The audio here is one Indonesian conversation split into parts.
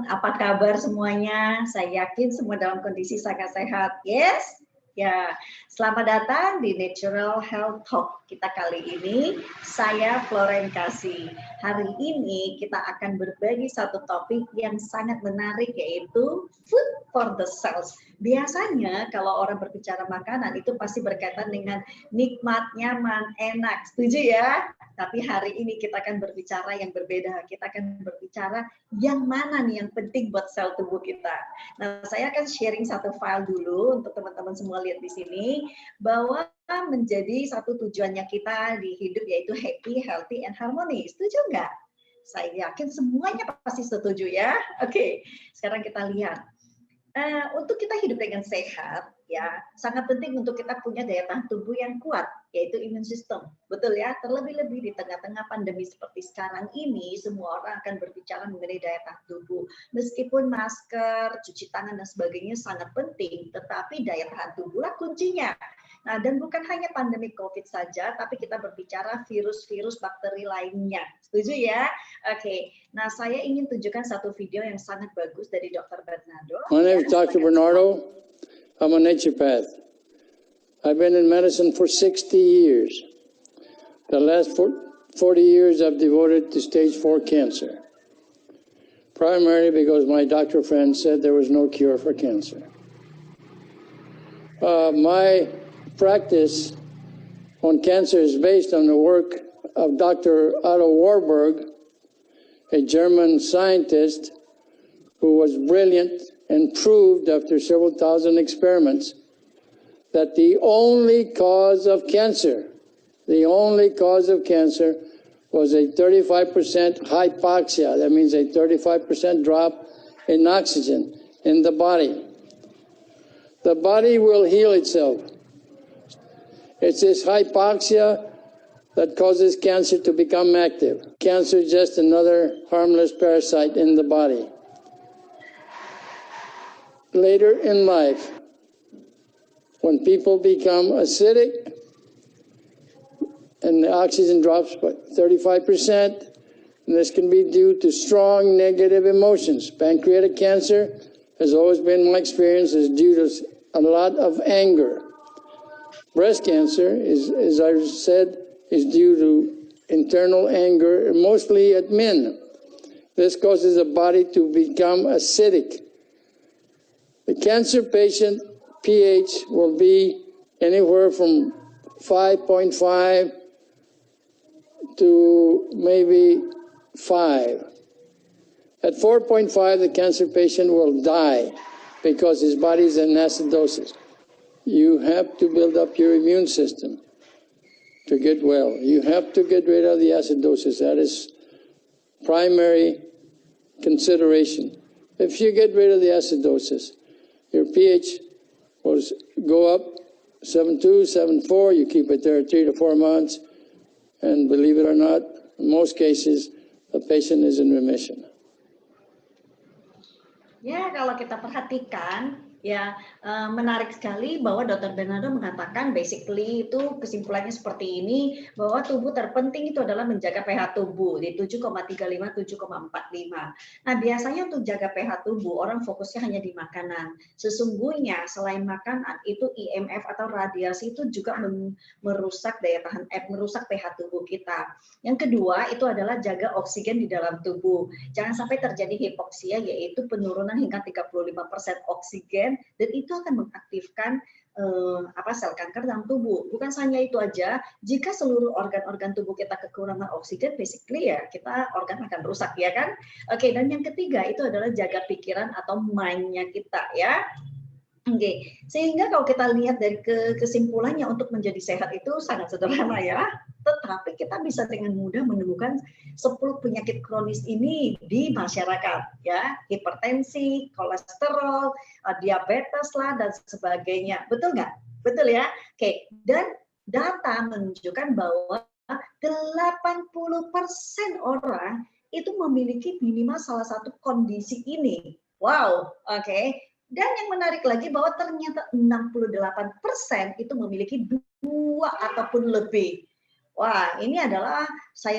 Apa kabar semuanya? Saya yakin semua dalam kondisi sangat sehat. Yes? Ya, selamat datang di Natural Health Talk kita kali ini. Saya Floren Kasih. Hari ini kita akan berbagi satu topik yang sangat menarik, yaitu food for the cells. Biasanya kalau orang berbicara makanan itu pasti berkaitan dengan nikmat, nyaman, enak. Setuju ya? Tapi hari ini kita akan berbicara yang berbeda. Kita akan berbicara yang mana nih yang penting buat sel tubuh kita. Nah, saya akan sharing satu file dulu untuk teman-teman semua lihat di sini, bahwa menjadi satu tujuannya kita di hidup yaitu happy, healthy, and harmony. Setuju nggak? Saya yakin semuanya pasti setuju ya. Oke, sekarang kita lihat. Untuk kita hidup dengan sehat, ya sangat penting untuk kita punya daya tahan tubuh yang kuat, yaitu imun sistem. Betul ya, terlebih-lebih di tengah-tengah pandemi seperti sekarang ini, semua orang akan berbicara mengenai daya tahan tubuh. Meskipun masker, cuci tangan, dan sebagainya sangat penting, tetapi daya tahan tubuhlah kuncinya. Nah, dan bukan hanya pandemi COVID saja, tapi kita berbicara virus-virus bakteri lainnya. Setuju ya? Oke, nah saya ingin tunjukkan satu video yang sangat bagus dari Dr. Bernardo. My name is Dr. Bernardo. I'm a naturopath. I've been in medicine for 60 years. The last 40 years I've devoted to stage 4 cancer, primarily because my doctor friend said there was no cure for cancer. My practice on cancer is based on the work of Dr. Otto Warburg, a German scientist who was brilliant and proved after several thousand experiments that the only cause of cancer was a 35% hypoxia. That means a 35% drop in oxygen in the body. The body will heal itself. It's this hypoxia that causes cancer to become active. Cancer is just another harmless parasite in the body. Later in life, when people become acidic and the oxygen drops by 35%, and this can be due to strong negative emotions. Pancreatic cancer has always been my experience is due to a lot of anger. Breast cancer is, as I said, is due to internal anger, mostly at men. This causes the body to become acidic. The cancer patient pH will be anywhere from 5.5 to maybe 5. At 4.5, the cancer patient will die because his body is in acidosis. You have to build up your immune system to get well. You have to get rid of the acidosis. That is primary consideration. If you get rid of the acidosis, your pH will go up 7.2, 7.4. You keep it there 3 to 4 months. And believe it or not, in most cases, the patient is in remission. Ya, kalau kita perhatikan, ya menarik sekali bahwa Dr. Bernardo mengatakan basically itu kesimpulannya seperti ini, bahwa tubuh terpenting itu adalah menjaga pH tubuh di 7,35, 7,45. Nah, biasanya untuk jaga pH tubuh, orang fokusnya hanya di makanan. Sesungguhnya selain makanan, itu IMF atau radiasi itu juga merusak daya tahan, merusak pH tubuh kita. Yang kedua, itu adalah jaga oksigen di dalam tubuh. Jangan sampai terjadi hipoksia, yaitu penurunan hingga 35% oksigen, dan itu akan mengaktifkan sel kanker dalam tubuh. Bukan hanya itu aja, jika seluruh organ-organ tubuh kita kekurangan oksigen, basically ya kita organ akan rusak, ya kan? Oke, dan yang ketiga itu adalah jaga pikiran atau mind-nya kita, ya. Oke, sehingga kalau kita lihat dari kesimpulannya untuk menjadi sehat itu sangat sederhana ya, tetapi kita bisa dengan mudah menemukan 10 penyakit kronis ini di masyarakat ya, hipertensi, kolesterol, diabetes lah dan sebagainya. Betul nggak? Betul ya? Oke, dan data menunjukkan bahwa 80% orang itu memiliki minimal salah satu kondisi ini. Wow, oke. Dan yang menarik lagi bahwa ternyata 68% itu memiliki 2 ataupun lebih. Wah, ini adalah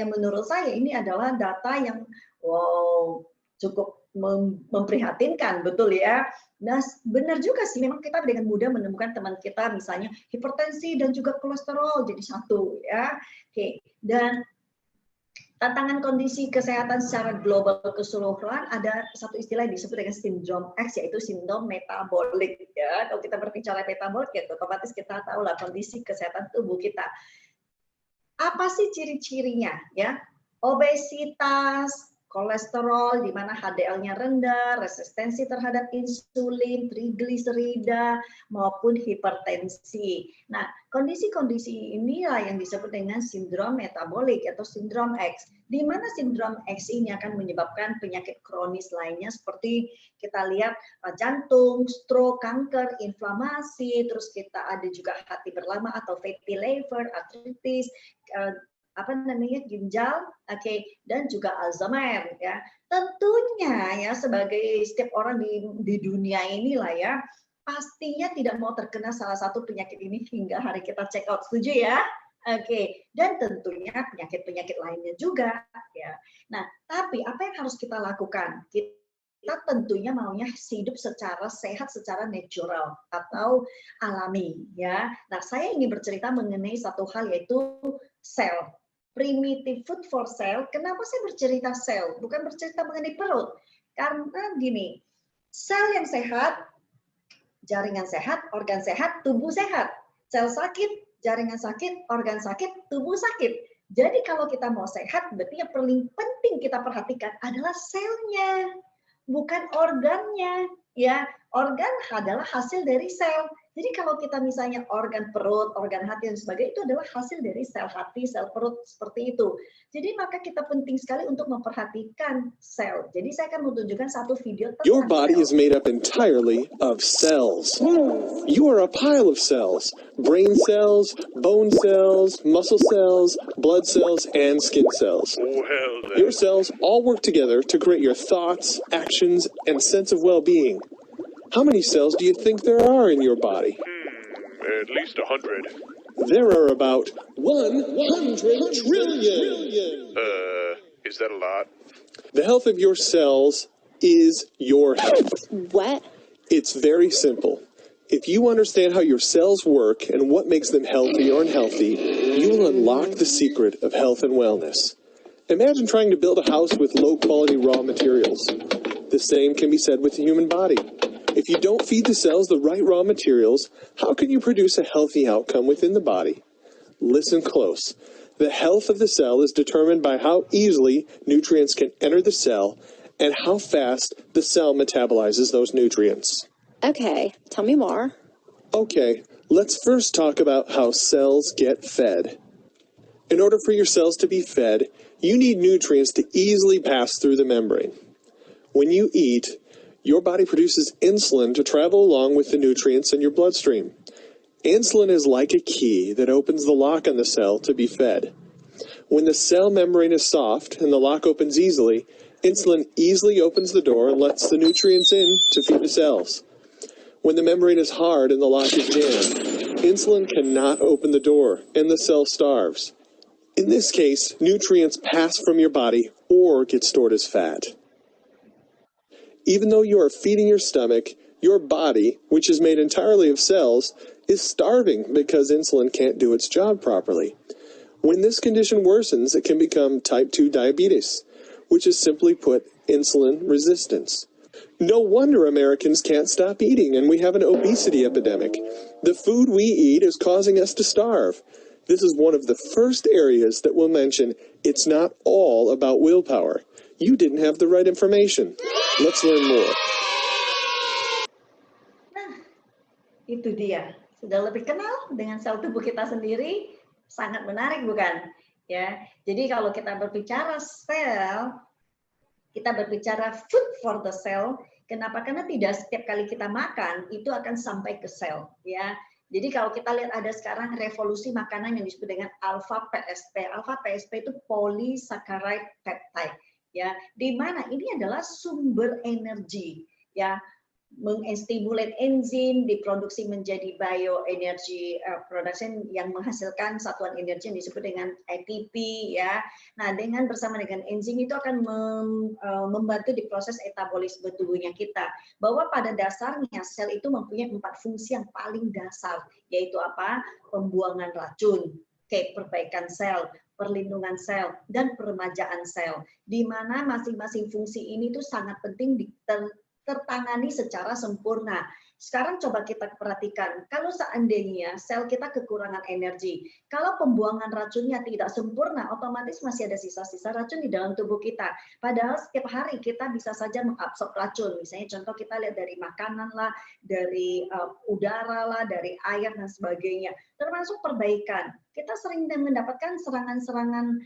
menurut saya ini adalah data yang wow, cukup memprihatinkan, betul ya. Nah, benar juga sih, memang kita dengan mudah menemukan teman kita misalnya hipertensi dan juga kolesterol jadi satu ya. Oke, dan tantangan kondisi kesehatan secara global keseluruhan ada satu istilah yang disebut dengan sindrom X, yaitu sindrom metabolik ya. Kalau kita berbicara metabolik ya otomatis kita tahu lah kondisi kesehatan tubuh kita. Apa sih ciri-cirinya ya? Obesitas, kolesterol di mana HDL-nya rendah, resistensi terhadap insulin, trigliserida maupun hipertensi. Nah, kondisi-kondisi inilah yang disebut dengan sindrom metabolik atau sindrom X, di mana sindrom X ini akan menyebabkan penyakit kronis lainnya seperti kita lihat jantung, stroke, kanker, inflamasi, terus kita ada juga hati berlama atau fatty liver, artritis, ginjal, dan juga Alzheimer ya. Tentunya ya sebagai setiap orang di dunia inilah ya, pastinya tidak mau terkena salah satu penyakit ini hingga hari kita check out, setuju ya? Dan tentunya penyakit-penyakit lainnya juga ya. Nah, tapi apa yang harus kita lakukan? Kita tentunya maunya hidup secara sehat, secara natural atau alami ya. Nah, saya ingin bercerita mengenai satu hal yaitu sel. Primitive food for cell. Kenapa saya bercerita sel? Bukan bercerita mengenai perut. Karena gini, sel yang sehat, jaringan sehat, organ sehat, tubuh sehat. Sel sakit, jaringan sakit, organ sakit, tubuh sakit. Jadi kalau kita mau sehat, berarti yang paling penting kita perhatikan adalah selnya, bukan organnya. Ya, organ adalah hasil dari sel. Jadi kalau kita misalnya organ perut, organ hati dan sebagainya itu adalah hasil dari sel hati, sel perut seperti itu. Jadi maka kita penting sekali untuk memperhatikan sel. Jadi saya akan menunjukkan satu video tentang Your body sel. is made up entirely of cells. You are a pile of cells. Brain cells, bone cells, muscle cells, blood cells, and skin cells. Your cells all work together to create your thoughts, actions, and sense of well-being. How many cells do you think there are in your body? At least 100. There are about 100 trillion. Is that a lot? The health of your cells is your health. What? It's very simple. If you understand how your cells work and what makes them healthy or unhealthy, you will unlock the secret of health and wellness. Imagine trying to build a house with low-quality raw materials. The same can be said with the human body. If you don't feed the cells the right raw materials, how can you produce a healthy outcome within the body? Listen close. The health of the cell is determined by how easily nutrients can enter the cell and how fast the cell metabolizes those nutrients. Okay, tell me more. Okay, let's first talk about how cells get fed. In order for your cells to be fed, you need nutrients to easily pass through the membrane. When you eat, your body produces insulin to travel along with the nutrients in your bloodstream. Insulin is like a key that opens the lock on the cell to be fed. When the cell membrane is soft and the lock opens easily, insulin easily opens the door and lets the nutrients in to feed the cells. When the membrane is hard and the lock is jammed, insulin cannot open the door and the cell starves. In this case, nutrients pass from your body or get stored as fat. Even though you are feeding your stomach, your body, which is made entirely of cells, is starving because insulin can't do its job properly. When this condition worsens, it can become type 2 diabetes, which is simply put, insulin resistance. No wonder Americans can't stop eating and we have an obesity epidemic. The food we eat is causing us to starve. This is one of the first areas that we'll mention it's not all about willpower. You didn't have the right information. Let's learn more. Nah, itu dia. Sudah lebih kenal dengan sel tubuh kita sendiri, sangat menarik bukan? Ya. Jadi kalau kita berbicara sel, kita berbicara food for the cell. Kenapa? Karena tidak setiap kali kita makan itu akan sampai ke sel, ya. Jadi kalau kita lihat ada sekarang revolusi makanan yang disebut dengan alpha PSP. Alpha PSP itu polysaccharide peptide, ya. Di mana ini adalah sumber energi, ya. menstimulat enzim diproduksi menjadi bioenergy production yang menghasilkan satuan energi yang disebut dengan ATP ya. Nah, dengan bersama dengan enzim itu akan membantu di proses metabolisme tubuhnya kita. Bahwa pada dasarnya sel itu mempunyai 4 fungsi yang paling dasar, yaitu apa? Pembuangan racun, perbaikan sel, perlindungan sel, dan peremajaan sel. Di mana masing-masing fungsi ini tuh sangat penting tertangani secara sempurna. Sekarang coba kita perhatikan, kalau seandainya sel kita kekurangan energi, kalau pembuangan racunnya tidak sempurna, otomatis masih ada sisa-sisa racun di dalam tubuh kita. Padahal setiap hari kita bisa saja mengabsorb racun. Misalnya contoh kita lihat dari makanan lah, dari udara lah, dari air dan sebagainya. Termasuk perbaikan. Kita sering mendapatkan serangan-serangan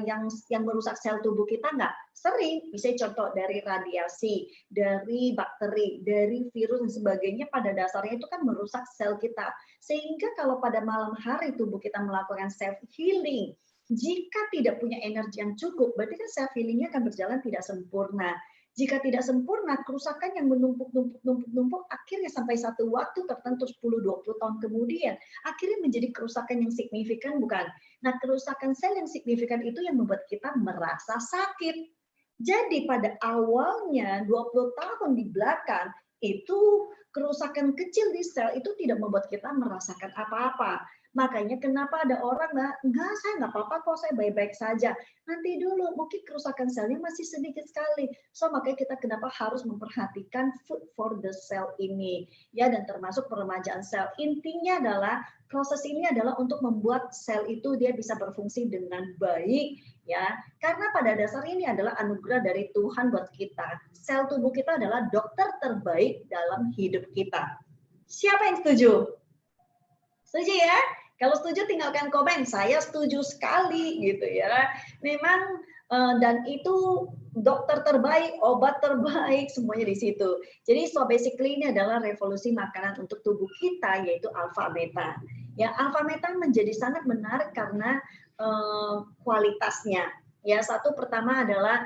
yang merusak sel tubuh kita nggak? Sering. Misalnya contoh dari radiasi, dari bakteri, dari virus dan sebagainya, pada dasarnya itu kan merusak sel kita. Sehingga kalau pada malam hari tubuh kita melakukan self healing, jika tidak punya energi yang cukup, berarti kan self healingnya akan berjalan tidak sempurna. Jika tidak sempurna, kerusakan yang menumpuk, akhirnya sampai satu waktu tertentu 10-20 tahun kemudian, akhirnya menjadi kerusakan yang signifikan, bukan? Nah, kerusakan sel yang signifikan itu yang membuat kita merasa sakit. Jadi pada awalnya 20 tahun di belakang, itu kerusakan kecil di sel itu tidak membuat kita merasakan apa-apa. Makanya kenapa ada orang enggak, saya nggak apa-apa kok, saya baik-baik saja. Nanti dulu, mungkin kerusakan selnya masih sedikit sekali. So, makanya kita kenapa harus memperhatikan food for the cell ini. Ya, dan termasuk peremajaan sel. Intinya adalah, proses ini adalah untuk membuat sel itu dia bisa berfungsi dengan baik. Ya, karena pada dasar ini adalah anugerah dari Tuhan buat kita. Sel tubuh kita adalah dokter terbaik dalam hidup kita. Siapa yang setuju? Setuju ya? Kalau setuju tinggalkan komen, saya setuju sekali gitu ya. Memang dan itu dokter terbaik, obat terbaik, semuanya di situ. Jadi so basically ini adalah revolusi makanan untuk tubuh kita, yaitu alpha beta. Ya, alpha beta menjadi sangat menarik karena kualitasnya. Ya, satu pertama adalah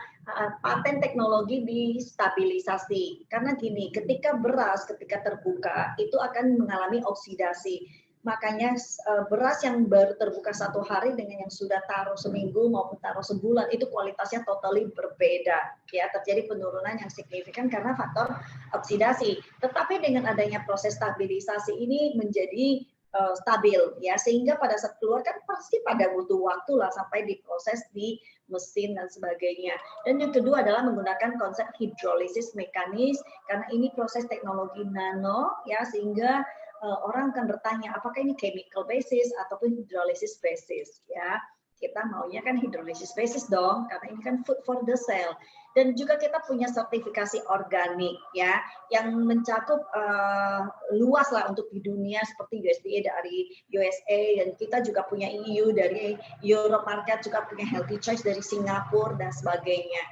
paten teknologi di stabilisasi. Karena gini, ketika beras ketika terbuka itu akan mengalami oksidasi. Makanya beras yang baru terbuka 1 hari dengan yang sudah taruh seminggu maupun taruh sebulan itu kualitasnya totally berbeda. Ya, terjadi penurunan yang signifikan karena faktor oksidasi. Tetapi dengan adanya proses stabilisasi ini menjadi stabil ya, sehingga pada saat keluar kan pasti pada butuh waktu lah sampai diproses di mesin dan sebagainya. Dan yang kedua adalah menggunakan konsep hidrolisis mekanis karena ini proses teknologi nano ya, sehingga orang akan bertanya apakah ini chemical basis ataupun hydrolysis basis ya. Kita maunya kan hydrolysis basis dong, karena ini kan food for the cell. Dan juga kita punya sertifikasi organik ya, yang mencakup luas lah untuk di dunia seperti USDA dari USA, dan kita juga punya EU dari Europe Market, juga punya Healthy Choice dari Singapura dan sebagainya.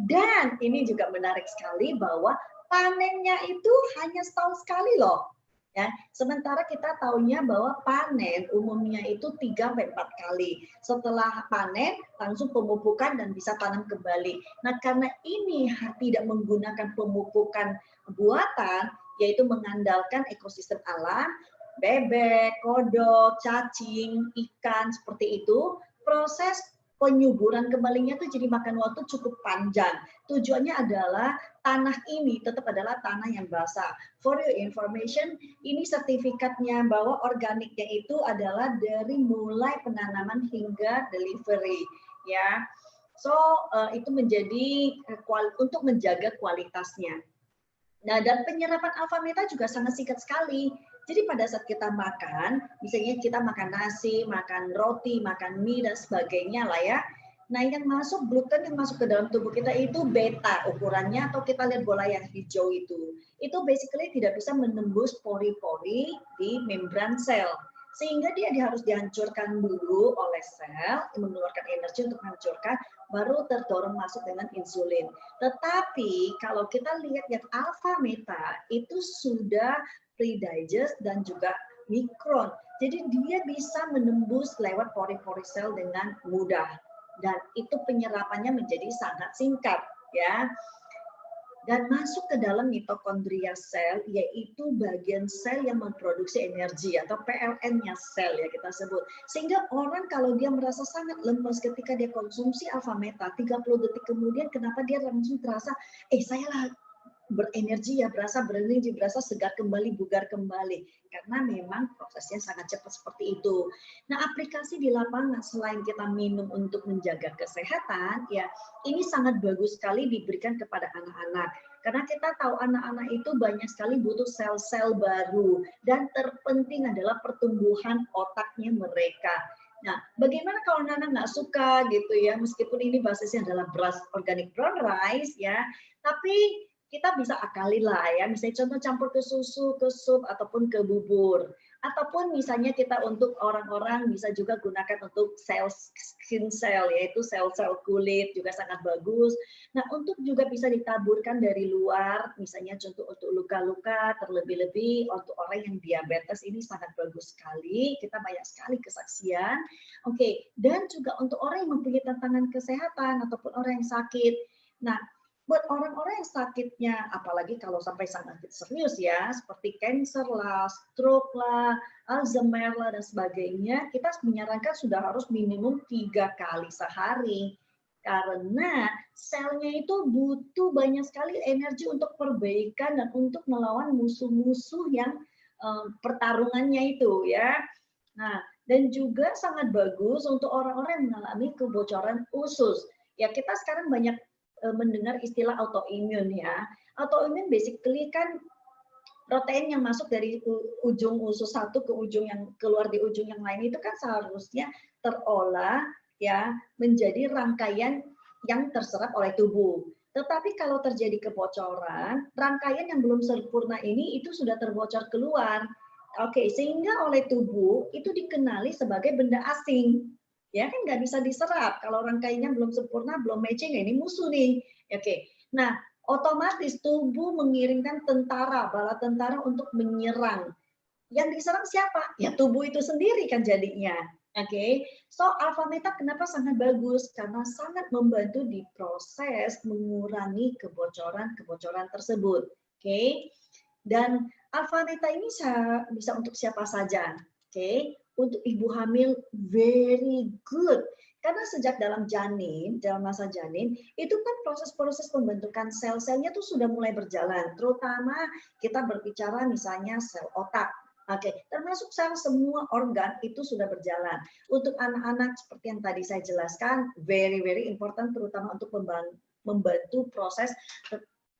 Dan ini juga menarik sekali bahwa panennya itu hanya setahun sekali loh. Ya, sementara kita tahunya bahwa panen umumnya itu 3-4 kali. Setelah panen langsung pemupukan dan bisa tanam kembali. Nah, karena ini tidak menggunakan pemupukan buatan, yaitu mengandalkan ekosistem alam, bebek, kodok, cacing, ikan seperti itu, proses penyuburan kembalinya itu jadi makan waktu cukup panjang. Tujuannya adalah tanah ini tetap adalah tanah yang basah. For your information, ini sertifikatnya bahwa organiknya itu adalah dari mulai penanaman hingga delivery, ya. So itu menjadi untuk menjaga kualitasnya. Nah, dan penyerapan alpha beta juga sangat singkat sekali. Jadi pada saat kita makan, misalnya kita makan nasi, makan roti, makan mie dan sebagainya lah ya. Nah, yang masuk gluten yang masuk ke dalam tubuh kita itu beta ukurannya, atau kita lihat bola yang hijau itu. Itu basically tidak bisa menembus pori-pori di membran sel. Sehingga dia harus dihancurkan dulu oleh sel, mengeluarkan energi untuk menghancurkan, baru terdorong masuk dengan insulin. Tetapi kalau kita lihat yang alpha beta itu sudah pre-digest dan juga mikron. Jadi dia bisa menembus lewat pori-pori sel dengan mudah. Dan itu penyerapannya menjadi sangat singkat, ya. dan masuk ke dalam mitokondria sel, yaitu bagian sel yang memproduksi energi atau PLN-nya sel ya kita sebut. Sehingga orang kalau dia merasa sangat lemas ketika dia konsumsi alpha meta, 30 detik kemudian kenapa dia langsung terasa, saya lah berenergi ya, berasa berenergi, berasa segar kembali, bugar kembali. Karena memang prosesnya sangat cepat seperti itu. Nah, aplikasi di lapangan selain kita minum untuk menjaga kesehatan, ya ini sangat bagus sekali diberikan kepada anak-anak. Karena kita tahu anak-anak itu banyak sekali butuh sel-sel baru. Dan terpenting adalah pertumbuhan otaknya mereka. Nah, bagaimana kalau anak-anak nggak suka gitu ya, meskipun ini basisnya adalah beras organic brown rice ya, tapi kita bisa akali lah ya, misalnya contoh campur ke susu, ke sup, ataupun ke bubur. Ataupun misalnya kita untuk orang-orang bisa juga gunakan untuk sel skin cell, yaitu sel-sel kulit juga sangat bagus. Nah, untuk juga bisa ditaburkan dari luar, misalnya contoh untuk luka-luka, terlebih-lebih untuk orang yang diabetes ini sangat bagus sekali. Kita banyak sekali kesaksian. Oke, dan juga untuk orang yang mempunyai tantangan kesehatan ataupun orang yang sakit. Nah, buat orang-orang yang sakitnya, apalagi kalau sampai sakit serius ya, seperti cancer lah, stroke lah, Alzheimer lah, dan sebagainya, kita menyarankan sudah harus minimum 3 kali sehari. Karena selnya itu butuh banyak sekali energi untuk perbaikan dan untuk melawan musuh-musuh yang pertarungannya itu ya. Nah, dan juga sangat bagus untuk orang-orang yang mengalami kebocoran usus. Ya, kita sekarang banyak mendengar istilah autoimun ya. Autoimun basically kan protein yang masuk dari ujung usus satu ke ujung yang keluar di ujung yang lain itu kan seharusnya terolah ya menjadi rangkaian yang terserap oleh tubuh. Tetapi kalau terjadi kebocoran, rangkaian yang belum sempurna ini itu sudah terbocor keluar. Oke, sehingga oleh tubuh itu dikenali sebagai benda asing. Ya kan nggak bisa diserap kalau rangkaiannya belum sempurna, belum matching, ini musuh nih. Oke, nah otomatis tubuh mengirimkan tentara, bala tentara untuk menyerang. Yang diserang siapa? Ya tubuh itu sendiri kan jadinya. Oke, so alpha meta kenapa sangat bagus? Karena sangat membantu di proses mengurangi kebocoran tersebut. Oke, dan alpha meta ini bisa untuk siapa saja. Oke, untuk ibu hamil very good. Karena sejak dalam masa janin, itu kan proses-proses pembentukan sel-selnya tuh sudah mulai berjalan. Terutama kita berbicara misalnya sel otak. Oke, termasuk sel semua organ itu sudah berjalan. Untuk anak-anak seperti yang tadi saya jelaskan, very important terutama untuk membantu proses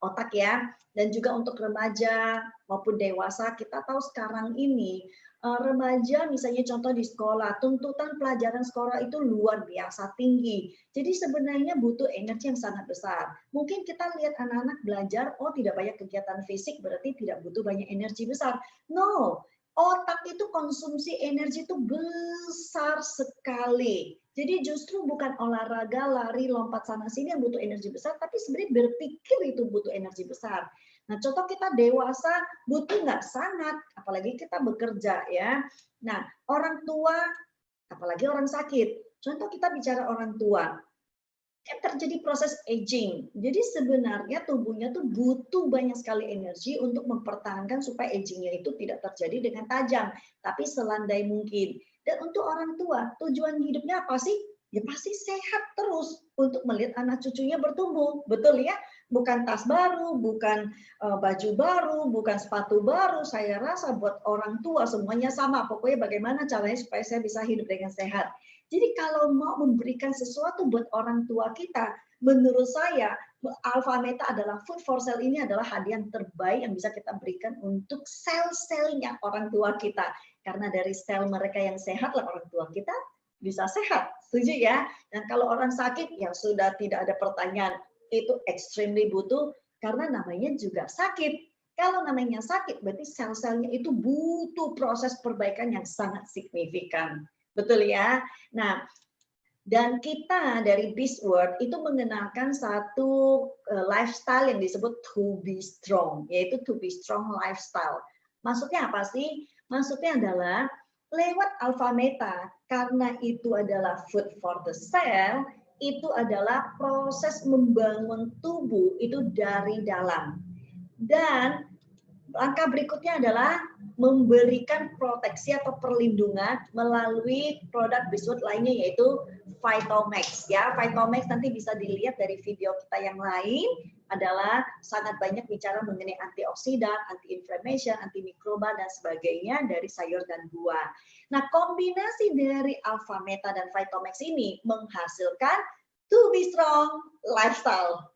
otak ya. Dan juga untuk remaja maupun dewasa, kita tahu sekarang ini remaja misalnya contoh di sekolah, tuntutan pelajaran sekolah itu luar biasa tinggi. Jadi sebenarnya butuh energi yang sangat besar. Mungkin kita lihat anak-anak belajar, oh tidak banyak kegiatan fisik, berarti tidak butuh banyak energi besar. No, otak itu konsumsi energi itu besar sekali. Jadi justru bukan olahraga, lari, lompat sana-sini yang butuh energi besar, tapi sebenarnya berpikir itu butuh energi besar. Nah, contoh kita dewasa butuh nggak? Sangat, apalagi kita bekerja ya. Nah, orang tua, apalagi orang sakit. Contoh kita bicara orang tua, kan terjadi proses aging. Jadi sebenarnya tubuhnya tuh butuh banyak sekali energi untuk mempertahankan supaya agingnya itu tidak terjadi dengan tajam, tapi selandai mungkin. Dan untuk orang tua, tujuan hidupnya apa sih? Ya pasti sehat terus untuk melihat anak cucunya bertumbuh. Betul ya? Bukan tas baru, bukan baju baru, bukan sepatu baru. Saya rasa buat orang tua semuanya sama. Pokoknya bagaimana caranya supaya saya bisa hidup dengan sehat. Jadi kalau mau memberikan sesuatu buat orang tua kita, menurut saya alpha meta adalah food for cell ini adalah hadiah terbaik yang bisa kita berikan untuk sel-selnya orang tua kita. Karena dari sel mereka yang sehat lah orang tua kita bisa sehat. Setuju ya? Dan kalau orang sakit ya sudah tidak ada pertanyaan, itu extremely butuh karena namanya juga sakit. Kalau namanya sakit berarti sel-selnya itu butuh proses perbaikan yang sangat signifikan. Betul ya? Nah, dan kita dari Beast World itu mengenalkan satu lifestyle yang disebut to be strong, yaitu to be strong lifestyle. Maksudnya apa sih? Maksudnya adalah lewat alpha meta, karena itu adalah food for the cell, itu adalah proses membangun tubuh itu dari dalam. Dan langkah berikutnya adalah memberikan proteksi atau perlindungan melalui produk Beeswax lainnya, yaitu Phytomax. Ya, Phytomax nanti bisa dilihat dari video kita yang lain, adalah sangat banyak bicara mengenai antioksidan, anti-inflammation, antimikroba dan sebagainya dari sayur dan buah. Nah, kombinasi dari Alpha Meta dan Phytomax ini menghasilkan To Be Strong Lifestyle.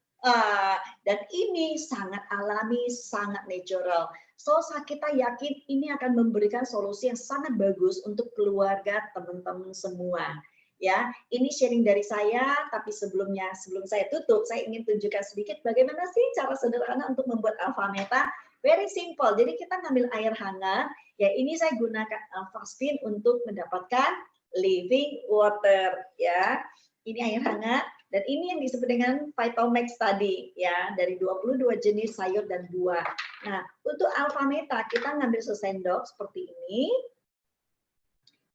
Dan ini sangat alami, sangat natural. So, kita yakin ini akan memberikan solusi yang sangat bagus untuk keluarga teman-teman semua. Ya, ini sharing dari saya, tapi sebelum saya tutup, saya ingin tunjukkan sedikit bagaimana sih cara sederhana untuk membuat Alpha Meta. Very simple. Jadi kita ngambil air hangat, ya ini saya gunakan Alpha Spin untuk mendapatkan living water, ya. Ini air hangat. Dan ini yang disebut dengan Phytomax tadi, ya, dari 22 jenis sayur dan buah. Nah, untuk Alpha Meta kita ngambil sesendok seperti ini,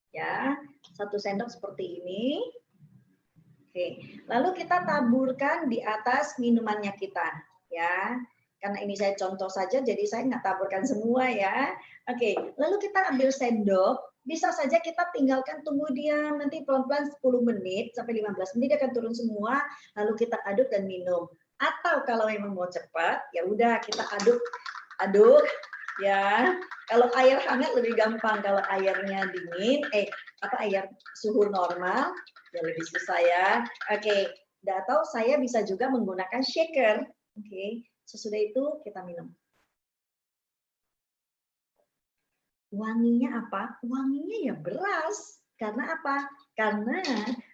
ya, 1 sendok seperti ini. Oke, lalu kita taburkan di atas minumannya kita, ya. Karena ini saya contoh saja, jadi saya nggak taburkan semua ya. Oke, lalu kita ambil sendok. Bisa saja kita tinggalkan, tunggu dia nanti pelan-pelan 10 menit sampai 15 menit dia akan turun semua, lalu kita aduk dan minum. Atau kalau memang mau cepat, ya udah kita aduk ya. Kalau air hangat lebih gampang, kalau airnya dingin, air suhu normal ya lebih susah ya. Oke, atau saya bisa juga menggunakan shaker. Oke, sesudah itu kita minum. Wanginya apa? Wanginya ya beras. Karena apa? Karena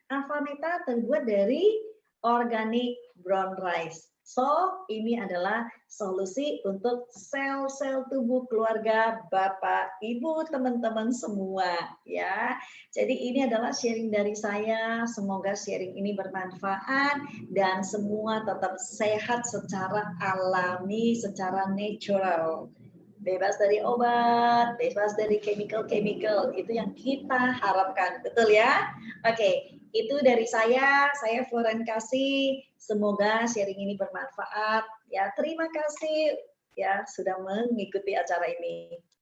Alpha Meta terbuat dari organic brown rice. So, ini adalah solusi untuk sel-sel tubuh keluarga Bapak, Ibu, teman-teman semua, ya. Jadi ini adalah sharing dari saya. Semoga sharing ini bermanfaat dan semua tetap sehat secara alami, secara natural. Bebas dari obat, bebas dari chemical-chemical, itu yang kita harapkan, betul ya? Oke, itu dari saya Floren Kasih, semoga sharing ini bermanfaat, ya terima kasih ya sudah mengikuti acara ini.